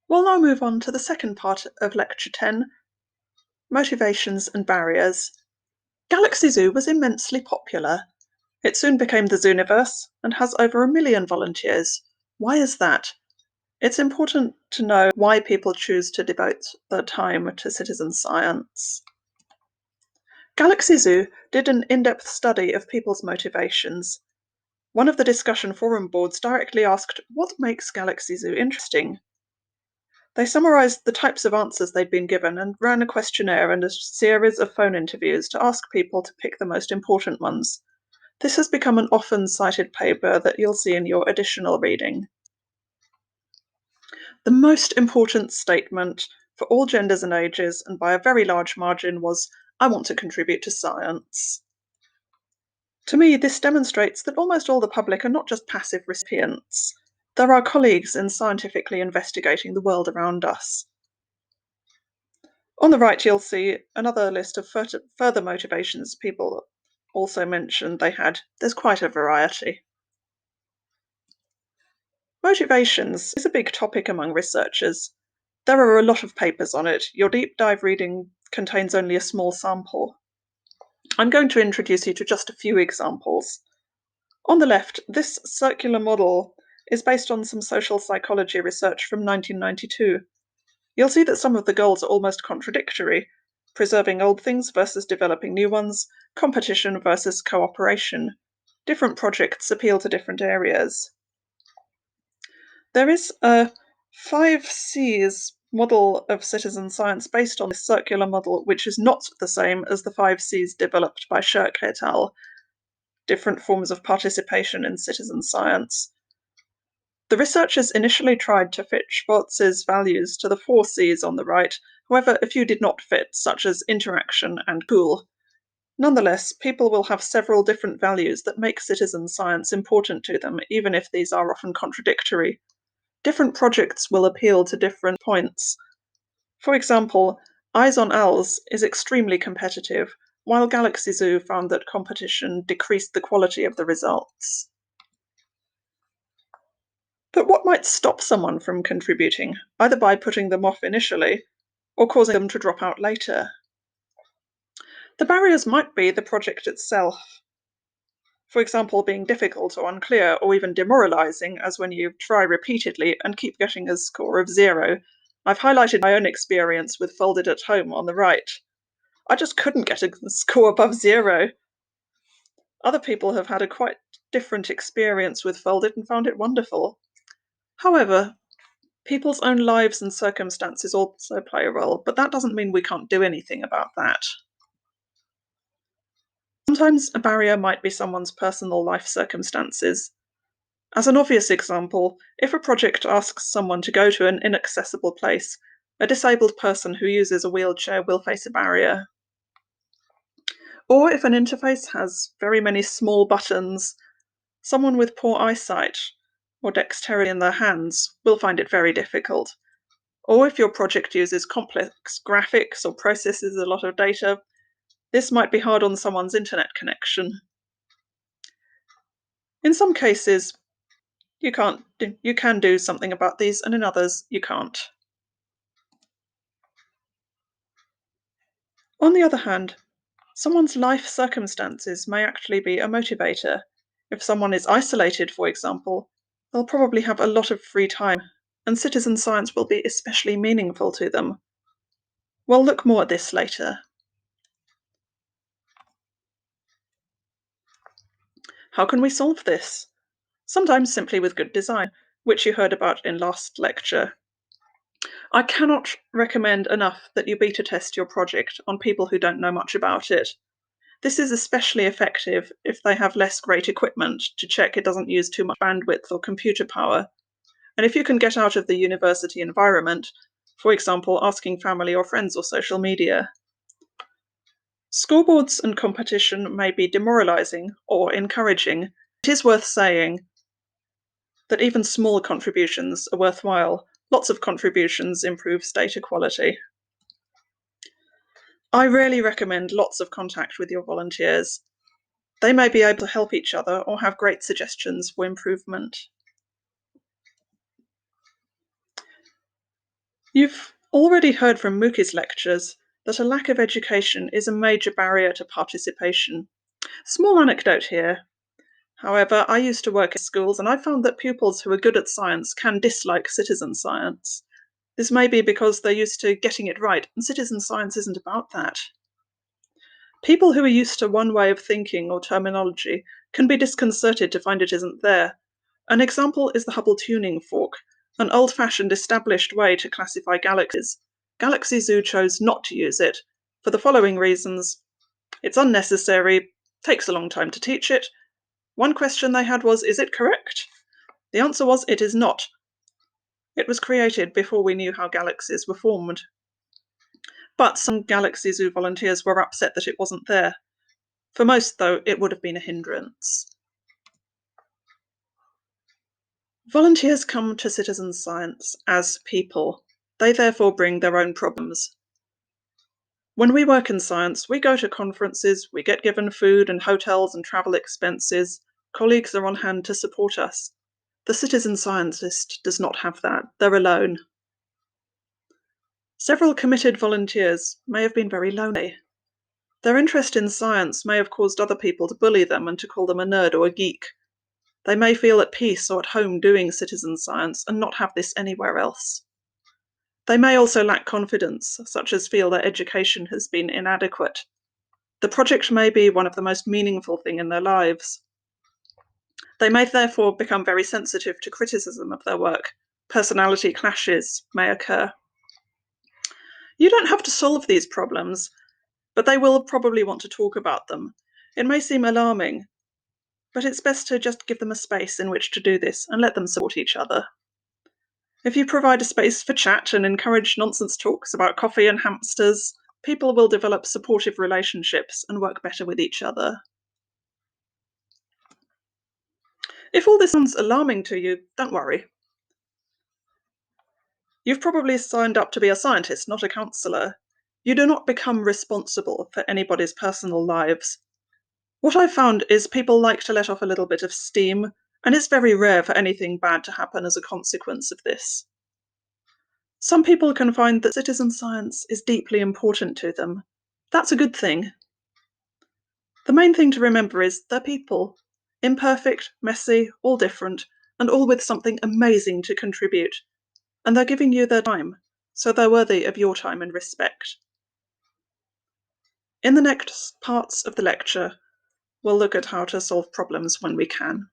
We'll now move on to the second part of Lecture 10, Motivations and Barriers. Galaxy Zoo was immensely popular. It soon became the Zooniverse and has over 1 million volunteers. Why is that? It's important to know why people choose to devote their time to citizen science. Galaxy Zoo did an in-depth study of people's motivations. One of the discussion forum boards directly asked, what makes Galaxy Zoo interesting? They summarized the types of answers they'd been given and ran a questionnaire and a series of phone interviews to ask people to pick the most important ones. This has become an often cited paper that you'll see in your additional reading. The most important statement for all genders and ages, and by a very large margin, was, I want to contribute to science. To me, this demonstrates that almost all the public are not just passive recipients. There are colleagues in scientifically investigating the world around us. On the right, you'll see another list of further motivations people also mentioned they had. There's quite a variety. Motivations is a big topic among researchers. There are a lot of papers on it. Your deep dive reading contains only a small sample. I'm going to introduce you to just a few examples. On the left, this circular model is based on some social psychology research from 1992. You'll see that some of the goals are almost contradictory: preserving old things versus developing new ones, competition versus cooperation. Different projects appeal to different areas. There is a 5Cs model of citizen science based on this circular model, which is not the same as the 5Cs developed by Shirk et al., different forms of participation in citizen science. The researchers initially tried to fit Schwartz's values to the 4Cs on the right, however, a few did not fit, such as interaction and cool. Nonetheless, people will have several different values that make citizen science important to them, even if these are often contradictory. Different projects will appeal to different points. For example, Eyes on Owls is extremely competitive, while Galaxy Zoo found that competition decreased the quality of the results. But what might stop someone from contributing, either by putting them off initially or causing them to drop out later? The barriers might be the project itself. For example, being difficult or unclear or even demoralizing, as when you try repeatedly and keep getting a score of 0. I've highlighted my own experience with Folded at Home on the right. I just couldn't get a score above 0. Other people have had a quite different experience with Folded and found it wonderful. However, people's own lives and circumstances also play a role, but that doesn't mean we can't do anything about that. Sometimes a barrier might be someone's personal life circumstances. As an obvious example, if a project asks someone to go to an inaccessible place, a disabled person who uses a wheelchair will face a barrier. Or if an interface has very many small buttons, someone with poor eyesight or dexterity in their hands will find it very difficult. Or if your project uses complex graphics or processes a lot of data, this might be hard on someone's internet connection. In some cases, you can do something about these, and in others, you can't. On the other hand, someone's life circumstances may actually be a motivator. If someone is isolated, for example, they'll probably have a lot of free time, and citizen science will be especially meaningful to them. We'll look more at this later. How can we solve this? Sometimes simply with good design, which you heard about in last lecture. I cannot recommend enough that you beta test your project on people who don't know much about it. This is especially effective if they have less great equipment to check it doesn't use too much bandwidth or computer power. And if you can get out of the university environment, for example, asking family or friends or social media. Scoreboards and competition may be demoralizing or encouraging. It is worth saying that even small contributions are worthwhile. Lots of contributions improve data quality. I really recommend lots of contact with your volunteers. They may be able to help each other or have great suggestions for improvement. You've already heard from Mookie's lectures that a lack of education is a major barrier to participation. Small anecdote here. However, I used to work in schools and I found that pupils who are good at science can dislike citizen science. This may be because they're used to getting it right, and citizen science isn't about that. People who are used to one way of thinking or terminology can be disconcerted to find it isn't there. An example is the Hubble tuning fork, an old-fashioned established way to classify galaxies. Galaxy Zoo chose not to use it, for the following reasons. It's unnecessary, takes a long time to teach it. One question they had was, is it correct? The answer was, it is not. It was created before we knew how galaxies were formed. But some Galaxy Zoo volunteers were upset that it wasn't there. For most, though, it would have been a hindrance. Volunteers come to citizen science as people. They therefore bring their own problems. When we work in science, we go to conferences, we get given food and hotels and travel expenses. Colleagues are on hand to support us. The citizen scientist does not have that. They're alone. Several committed volunteers may have been very lonely. Their interest in science may have caused other people to bully them and to call them a nerd or a geek. They may feel at peace or at home doing citizen science and not have this anywhere else. They may also lack confidence, such as feel their education has been inadequate. The project may be one of the most meaningful things in their lives. They may therefore become very sensitive to criticism of their work. Personality clashes may occur. You don't have to solve these problems, but they will probably want to talk about them. It may seem alarming, but it's best to just give them a space in which to do this and let them support each other. If you provide a space for chat and encourage nonsense talks about coffee and hamsters, people will develop supportive relationships and work better with each other. If all this sounds alarming to you, don't worry. You've probably signed up to be a scientist, not a counsellor. You do not become responsible for anybody's personal lives. What I've found is people like to let off a little bit of steam, and it's very rare for anything bad to happen as a consequence of this. Some people can find that citizen science is deeply important to them. That's a good thing. The main thing to remember is they're people. Imperfect, messy, all different, and all with something amazing to contribute. And they're giving you their time, so they're worthy of your time and respect. In the next parts of the lecture, we'll look at how to solve problems when we can.